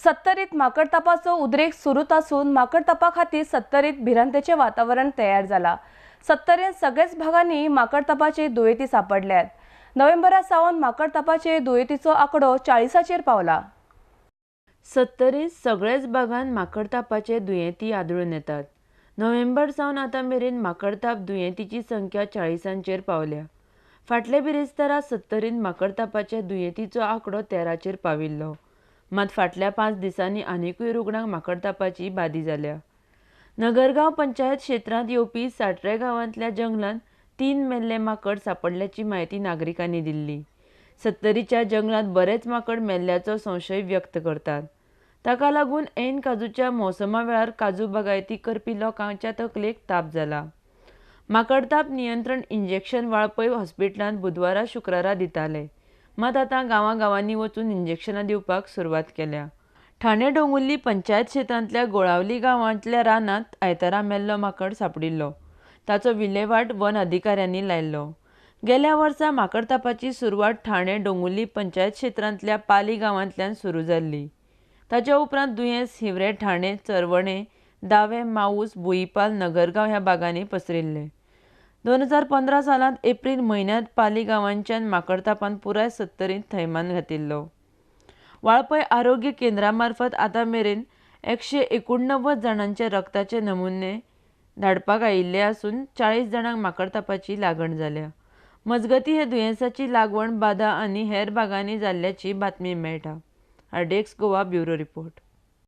सत्तरीत माकडतापाचो उद्रेक सुरूच असून माकडतापा खातीर सत्तरीत भिरांतेचे वातावरण तयार जाला। सत्तरीत सगळेच भागांनी माकडतापाचे दुयेंती सापडल्यात। नोव्हेंबरा सावन माकडतापाचे दुयेंतीचो आंकडो 40चेर पावला। सत्तरीत सगळेच भागांत माकडतापाचे दुयेंती आढळून येतात। नोव्हेंबर सावन आतां मेरेन माकडताप दुयेंतींची संख्या 40चेर पावल्या। फाटले बिरेस्तारा सत्तरीत माकडतापाच्या दुयेंतीचो आंकडो 13चेर पाविल्लो। मात फाटल्या 5 दिसांनी आनिकूय रुग्णांक माकडतापाची बादी जाल्या। नगरगांव पंचायत क्षेत्रांत येवपी साटरे गांवांतल्या जंगलांत 3 मेल्ले माकड सांपडल्याची म्हायती नागरिकांनी दिल्ली। सत्तरीच्या जंगलांत बरेच माकड मेल्ल्याचो संशय व्यक्त करतात। ताका लागून ऐन काजूच्या मोसमा वेळार काजू बागायती करपी लोकांच्या तकलेक ताप जाला। माकडताप नियंत्रण इंजेक्शन वाळपय हॉस्पिटलांत बुधवारा शुक्रारा दिताले, मात आतां गांवांनी वचून इंजेक्शनां दिवपाक सुरवात केल्या। ठाणे डोंगुर्ली पंचायत क्षेत्रांतल्या गोळावली गांवांतल्या रानांत आयतारा मेल्लो माकड सांपडिल्लो। ताचो विल्हेवाट वन अधिकाऱ्यांनी लायिल्लो। गेल्या वर्सा माकडतापाची सुरवात ठाणे डोंगुर्ली पंचायत क्षेत्रांतल्या पाली गांवांतल्यान सुरू जाल्ली। ताचे उपरांत दुयेंस हिवरे ठाणे, चरवणे, दावे, माऊस, बुईपाल, नगरगांव ह्या भागांनी पसरिल्लें। 2015 सालांत एप्रिल म्हयन्यांत पाली गांवांच्यान माकडतापान पुराय सत्तरीत थैमान घातिल्लो। वाळपय आरोग्य केंद्रा मार्फत आतां मेरेन 189 जाणांचे रक्ताचे नमुने धाडपाक आयिल्ले आसून 40 जाणांक माकडतापाची लागण जाल्या। मजगतीं हे दुयेंसाची लागवण बादा आनी हेर भागांनी जाल्ल्याची बातमी मेळटा। RDX Goa bureau report.